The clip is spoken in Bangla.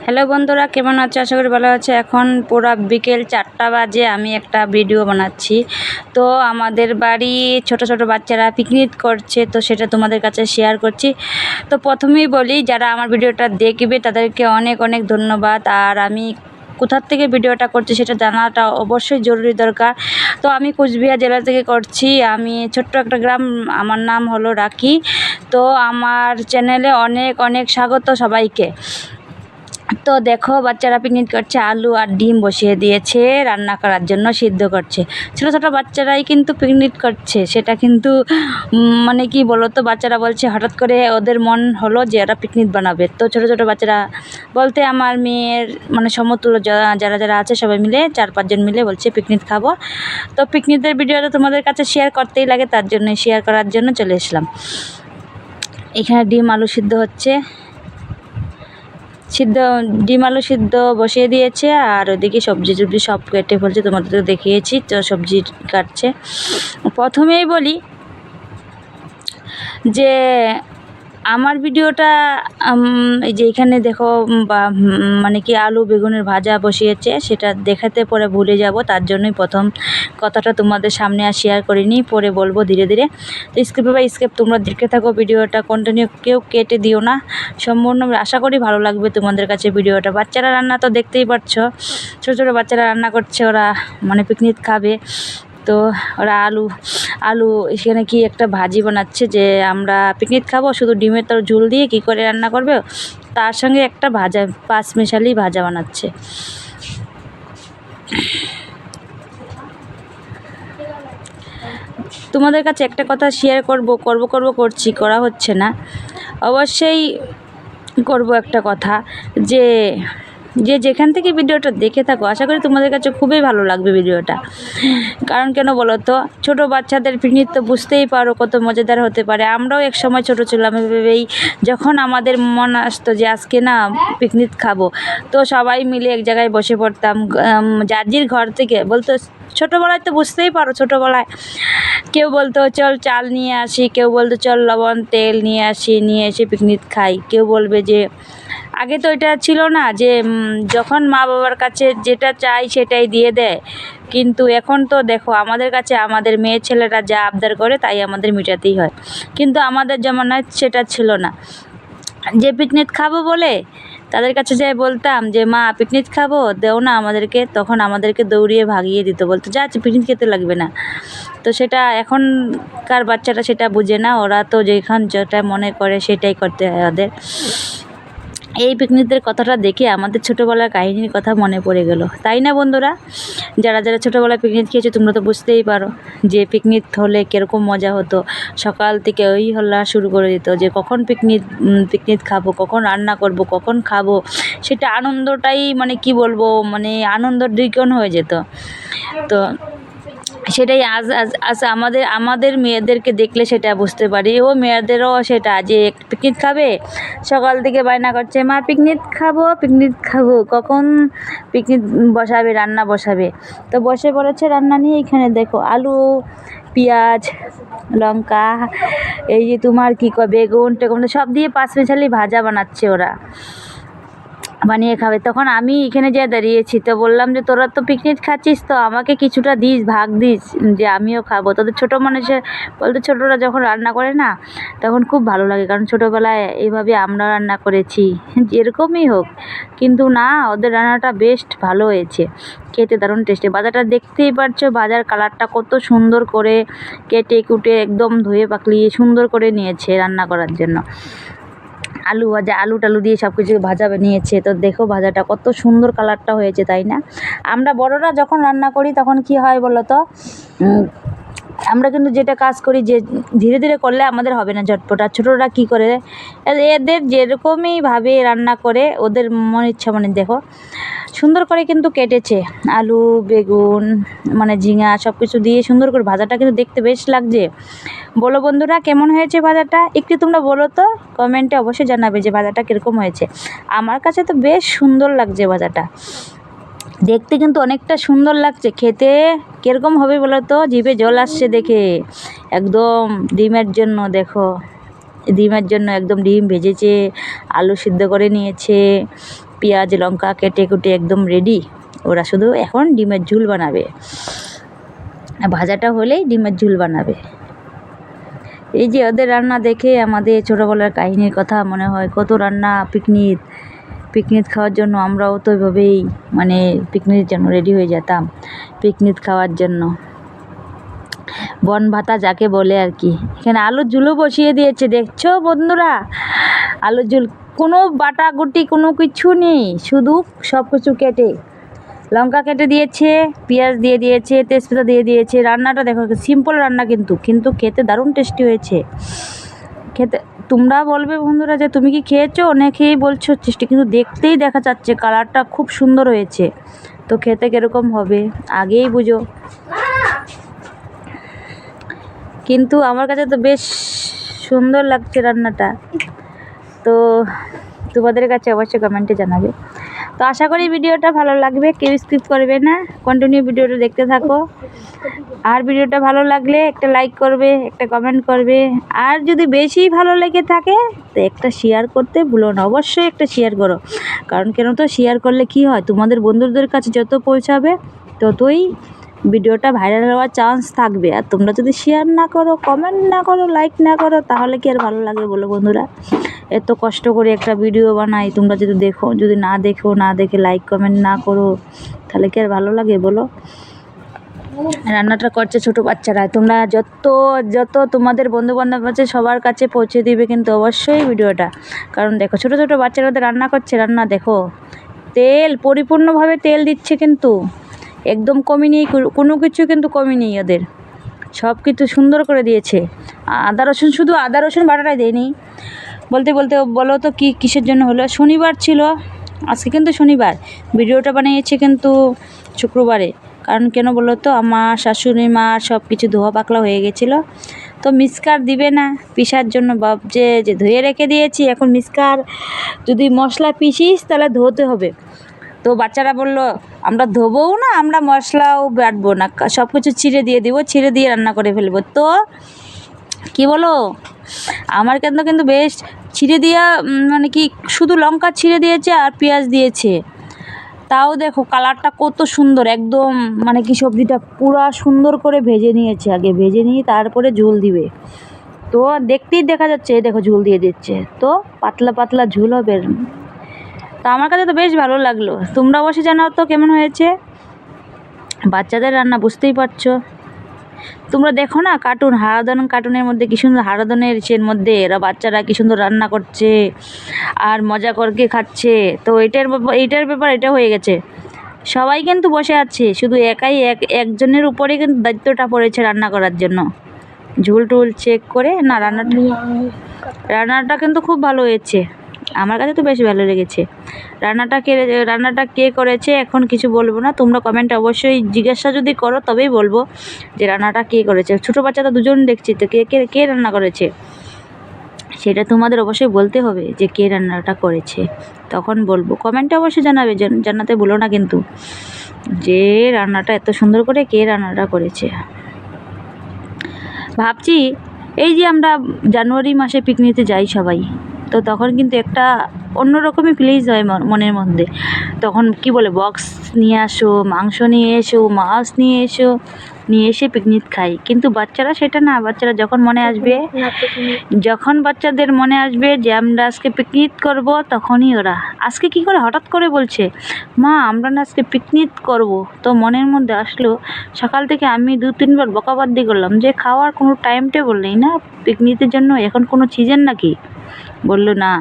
হ্যালো বন্ধুরা, কেমন আছো? আশা করি ভালো আছে। এখন পুরা বিকেল 4টা বাজে, আমি একটা ভিডিও বানাচ্ছি। তো আমাদের বাড়ি ছোট ছোট বাচ্চারা পিকনিক করছে, তো সেটা তোমাদের কাছে শেয়ার করছি। তো প্রথমেই বলি, যারা আমার ভিডিওটা দেখবে তাদেরকে অনেক অনেক ধন্যবাদ। আর আমি কোথার থেকে ভিডিওটা করছি সেটা জানাটা অবশ্যই জরুরি দরকার। তো আমি কুচবিহার জেলা থেকে করছি। আমি ছোট্ট একটা গ্রাম, আমার নাম হলো রাখি। তো আমার চ্যানেলে অনেক অনেক স্বাগত সবাইকে। তো দেখো, বাচ্চারা পিকনিক করছে, আলু আর ডিম বসিয়ে দিয়েছে রান্না করার জন্য, সিদ্ধ করছে। ছোটো ছোটো বাচ্চারাই কিন্তু পিকনিক করছে, সেটা কিন্তু মানে কি বলো তো, বাচ্চারা বলছে হঠাৎ করে ওদের মন হলো যে ওরা পিকনিক বানাবে। তো ছোটো ছোটো বাচ্চারা বলতে আমার মেয়ের মানে সমতুল্য যারা যারা আছে সবাই মিলে 4-5 জন মিলে বলছে পিকনিক খাবো। তো পিকনিকের ভিডিওটা তোমাদের কাছে শেয়ার করতেই লাগে, তার জন্য শেয়ার করার জন্য চলে এসলাম। এখানে ডিম আলু সিদ্ধ হচ্ছে, ডিম আলু সিদ্ধ বসিয়ে দিয়েছে। আর ওদিকে সবজি টবজি সব কেটে ফেলছে, তোমাদের তো দেখিয়েছি। তো সবজি কাটছে। প্রথমেই বলি যে আমার ভিডিওটা এই যে এখানে দেখো মানে কি আলু বেগুনের ভাজা বসিয়েছে, সেটা দেখাতে পরে ভুলে যাব, তার জন্যই প্রথম কথাটা তোমাদের সামনে আর শেয়ার করিনি, পরে বলবো ধীরে ধীরে। তো স্কিপ বা স্কিপ তোমরা দেখতে থাকো, ভিডিওটা কন্টিনিউ কেউ কেটে দিও না, সম্পূর্ণ আশা করি ভালো লাগবে তোমাদের কাছে ভিডিওটা। বাচ্চারা রান্না তো দেখতেই পাচ্ছ, ছোটো ছোটো বাচ্চারা রান্না করছে, ওরা মানে পিকনিক খাবে। তো ওরা আলু আলু এখানে কি একটা ভাজি বানাচ্ছে, যে আমরা পিকনিক খাবো, শুধু ডিমের তোর ঝোল দিয়ে কি করে রান্না করবে, তার সঙ্গে একটা ভাজা, 5 মিশালি ভাজা বানাচ্ছে। তোমাদের কাছে একটা কথা শেয়ার করছি, করা হচ্ছে না, অবশ্যই করব একটা কথা, যে যেখান থেকে ভিডিওটা দেখে থাকো, আশা করি তোমাদের কাছে খুবই ভালো লাগবে ভিডিওটা। কারণ কেন বলো তো, ছোটো বাচ্চাদের পিকনিক তো বুঝতেই পারো কত মজাদার হতে পারে। আমরাও এক সময় ছোটো ছিলাম, ভেবেই যখন আমাদের মন আসতো যে আজকে না পিকনিক খাবো, তো সবাই মিলে এক জায়গায় বসে পড়তাম। যার ঘর থেকে বলতো, ছোটোবেলায় তো বুঝতেই পারো, ছোটোবেলায় কেউ বলতো চল চাল নিয়ে আসি, কেউ বলতো চল লবণ তেল নিয়ে আসি, নিয়ে এসে পিকনিক খাই। কেউ বলবে যে আগে তো এটা ছিল না যে যখন মা বাবার কাছে যেটা চাই সেটাই দিয়ে দেয়, কিন্তু এখন তো দেখো আমাদের কাছে আমাদের মেয়ে ছেলেরা যা আবদার করে তাই আমাদের মেটাতেই হয়। কিন্তু আমাদের জামানায় সেটা ছিল না, যে পিকনিক খাবো বলে তাদের কাছে যাই বলতাম যে মা পিকনিক খাবো, দেও না আমাদেরকে, তখন আমাদেরকে দৌড়িয়ে ভাগিয়ে দিত, বলতো যা পিকনিক খেতে লাগবে না। তো সেটা এখনকার বাচ্চারা সেটা বুঝে না, ওরা তো যেটা মনে করে সেটাই করতে হয় ওদের। এই পিকনিকদের কথাটা দেখে আমাদের ছোটোবেলার কাহিনীর কথা মনে পড়ে গেল, তাই না বন্ধুরা? যারা যারা ছোটোবেলায় পিকনিক খেয়েছে তোমরা তো বুঝতেই পারো যে পিকনিক হলে কীরকম মজা হতো। সকাল থেকে ওই হল্লা শুরু করে দিত যে কখন পিকনিক খাবো, কখন রান্না করব, কখন খাবো। সেটা আনন্দটাই মানে কি বলবো, মানে আনন্দ দ্বিগুণ হয়ে যেত। তো সেটাই আজ আজ আজ আমাদের মেয়েদেরকে দেখলে সেটা বুঝতে পারি, ও মেয়েদেরও সেটা, যে পিকনিক খাবে, সকাল থেকে বায়না করছে মা পিকনিক খাবো, কখন পিকনিক বসাবে, রান্না বসাবে। তো বসে পড়েছে রান্না নিয়ে। এখানে দেখো আলু, পেঁয়াজ, লঙ্কা, এই যে তোমার কী বেগুন টেগুন সব দিয়ে 5 মিশালি ভাজা বানাচ্ছে, ওরা বানিয়ে খাবে। তখন আমি এখানে যে দাঁড়িয়েছি, তো বললাম যে তোরা তো পিকনিক খাচ্ছিস, তো আমাকে কিছুটা দিস, ভাগ দিস, যে আমিও খাবো। তোদের ছোটো মানুষের বলতে, ছোটোরা যখন রান্না করে না তখন খুব ভালো লাগে, কারণ ছোটোবেলায় এইভাবে আমরা রান্না করেছি, যেরকমই হোক। কিন্তু না, ওদের রান্নাটা বেস্ট ভালো হয়েছে, খেতে দারুণ টেস্টি। ভাজাটা দেখতেই পারছো, ভাজার কালারটা কত সুন্দর করে কেটে কুটে একদম ধুয়ে পাকলিয়ে সুন্দর করে নিয়েছে রান্না করার জন্য। আলু ভাজা, আলু টালু দিয়ে সব কিছু ভাজা নিয়েছে। তো দেখো ভাজাটা কত সুন্দর কালারটা হয়েছে, তাই না? আমরা বড়রা যখন রান্না করি তখন কি হয় বলো তো, আমরা কিন্তু যেটা কাজ করি যে ধীরে ধীরে করলে আমাদের হবে না ঝটপট। আর ছোটোরা কী করে, এদের যেরকমই ভাবে রান্না করে ওদের মন ইচ্ছা, মানে দেখো সুন্দর করে কিন্তু কেটেছে আলু বেগুন মানে ঝিঙা সব কিছু দিয়ে সুন্দর করে। ভাজাটা কিন্তু দেখতে বেশ লাগছে। বলো বন্ধুরা, কেমন হয়েছে ভাজাটা? একটু তোমরা বলো তো, কমেন্টে অবশ্যই জানাবে যে ভাজাটা কীরকম হয়েছে। আমার কাছে তো বেশ সুন্দর লাগছে ভাজাটা, দেখতে কিন্তু অনেকটা সুন্দর লাগছে, খেতে কীরকম হবে বলো তো, জিভে জল আসছে দেখে। একদম ডিমের জন্য দেখো, ডিমের জন্য একদম ডিম ভেজেছে, আলু সিদ্ধ করে নিয়েছে, পেঁয়াজ লঙ্কা কেটে কুটে একদম রেডি। ওরা শুধু এখন ডিমের ঝোল বানাবে, ভাজাটা হলেই ডিমের ঝোল বানাবে। এই যে ওদের রান্না দেখে আমাদের ছোটোবেলার কাহিনীর কথা মনে হয়, কত রান্না, পিকনিক খাওয়ার জন্য আমরাও তো ওইভাবেই মানে পিকনিকের জন্য রেডি হয়ে যেতাম, পিকনিক খাওয়ার জন্য। বন ভাতা যাকে বলে আর কি। এখানে আলুর ঝোলও বসিয়ে দিয়েছে, দেখছো বন্ধুরা? আলুর ঝোল, কোনো বাটাগুটি কোনো কিছু নেই, শুধু সব কিছু কেটে লঙ্কা কেটে দিয়েছে, পেঁয়াজ দিয়ে দিয়েছে, তেজপাতা দিয়ে দিয়েছে। রান্নাটা দেখো, সিম্পল রান্না কিন্তু খেতে দারুণ টেস্টি হয়েছে। খেতে তোমরা বলবে বন্ধুরা যে তুমি কি খেয়েছো? অনেকেই বলছো টেস্টি, কিন্তু দেখতেই দেখা যাচ্ছে কালারটা খুব সুন্দর হয়েছে, তো খেতে কীরকম হবে আগেই বুঝো। কিন্তু আমার কাছে তো বেশ সুন্দর লাগছে রান্নাটা, তো তোমাদের কাছে অবশ্যই কমেন্টে জানাবে। তো আশা করি ভিডিওটা ভালো লাগবে, কেউ স্কিপ করবে না, কন্টিনিউ ভিডিওটা দেখতে থাকো। আর ভিডিওটা ভালো লাগলে একটা লাইক করবে, একটা কমেন্ট করবে, আর যদি বেশি ভালো লেগে থাকে তো একটা শেয়ার করতে ভুলো না, অবশ্যই একটা শেয়ার করো। কারণ কেন তো শেয়ার করলে কি হয়, তোমাদের বন্ধুদের কাছে যত পৌঁছাবে ততই ভিডিওটা ভাইরাল হওয়ার চান্স থাকবে। আর তোমরা যদি শেয়ার না করো, কমেন্ট না করো, লাইক না করো, তাহলে কি আর ভালো লাগে বলো বন্ধুরা? এত কষ্ট করে একটা ভিডিও বানাই, তোমরা যদি না দেখে লাইক কমেন্ট না করো, তাহলে কি আর ভালো লাগে বলো? রান্নাটা করছে ছোটো বাচ্চারা, তোমরা যত তোমাদের বন্ধুবান্ধব আছে সবার কাছে পৌঁছে দিবে কিন্তু অবশ্যই ভিডিওটা। কারণ দেখো ছোটো বাচ্চারা রান্না করছে, রান্না দেখো, তেল পরিপূর্ণভাবে তেল দিচ্ছে, কিন্তু একদম কমই নেই, কোনো কিছু কিন্তু কমই নেই ওদের, সব কিছু সুন্দর করে দিয়েছে। শুধু আদা রসুন বাটাটাই দেয়নি। বলতে বলো তো কিসের জন্য হলো? শনিবার ছিল, আজকে কিন্তু শনিবার, ভিডিওটা বানিয়েছে কিন্তু শুক্রবারে। কারণ কেন বলো তো, আমার শাশুড়ি মা সব কিছু ধোয়া পাকলা হয়ে গেছিলো, তো মিক্সার দিবে না পিসার জন্য, ভাবছে যে ধুয়ে রেখে দিয়েছি, এখন মিক্সার যদি মশলা পিসিস তাহলে ধোতে হবে। তো বাচ্চারা বললো আমরা ধোবও না, আমরা মশলাও বাটবো না, সব কিছু ছিঁড়ে দিয়ে রান্না করে ফেলবো। তো কি বলো, আমার কিন্তু বেশ ছিঁড়ে দিয়া, মানে কি শুধু লঙ্কা ছিঁড়ে দিয়েছে আর পেঁয়াজ দিয়েছে, তাও দেখো কালারটা কত সুন্দর একদম, মানে কি সবজিটা পুরা সুন্দর করে ভেজে নিয়েছে, আগে ভেজে নিয়ে তারপরে ঝোল দিবে। তো দেখতেই দেখা যাচ্ছে, দেখো ঝোল দিয়ে দিচ্ছে, তো পাতলা ঝোল হবে। তো আমার কাছে তো বেশ ভালো লাগলো, তোমরা অবশ্যই জানাও তো কেমন হয়েছে। বাচ্চাদের রান্না বুঝতেই পারছো, তোমরা দেখো না কার্টুনের মধ্যে কি সুন্দর, হারাধনের সের মধ্যে এরা বাচ্চারা কি সুন্দর রান্না করছে আর মজা করকে খাচ্ছে। তো এইটার ব্যাপার এটা হয়ে গেছে, সবাই কিন্তু বসে আছে, শুধু একজনের উপরে কিন্তু দায়িত্বটা পড়েছে রান্না করার জন্য। ঝোল টুল চেক করে না, রান্নাটা কিন্তু খুব ভালো হয়েছে, আমার কাছে তো বেশ ভালো লেগেছে। রান্নাটা কে করেছে এখন কিছু বলবো না, তোমরা কমেন্টে অবশ্যই জিজ্ঞাসা যদি করো তবেই বলবো যে রান্নাটা কে করেছে। ছোটো বাচ্চা তো দুজন দেখছি, তো কে রান্না করেছে সেটা তোমাদের অবশ্যই বলতে হবে যে কে রান্নাটা করেছে, তখন বলবো। কমেন্টে অবশ্যই জানাতে ভুলো না কিন্তু যে রান্নাটা এত সুন্দর করে কে রান্নাটা করেছে। ভাবছি এই যে আমরা জানুয়ারি মাসে পিকনিকে যাই সবাই, তো তখন কিন্তু একটা অন্যরকমই ফিলিংস হয় মনের মধ্যে। তখন কি বলে, বক্স নিয়ে আসো, মাংস নিয়ে এসো, মাছ নিয়ে এসে পিকনিক খাই। কিন্তু বাচ্চারা সেটা না, বাচ্চারা যখন বাচ্চাদের মনে আসবে যে আমরা আজকে পিকনিক করব, তখনই ওরা আজকে কি করে হঠাৎ করে বলছে মা আমরা না আজকে পিকনিক করব। তো মনের মধ্যে আসলো, সকাল থেকে আমি 2-3 বার বকাবাদি করলাম যে খাওয়ার কোনো টাইম টেবল নেই না পিকনিকের জন্য, এখন কোনো সিজন নাকি? বললো না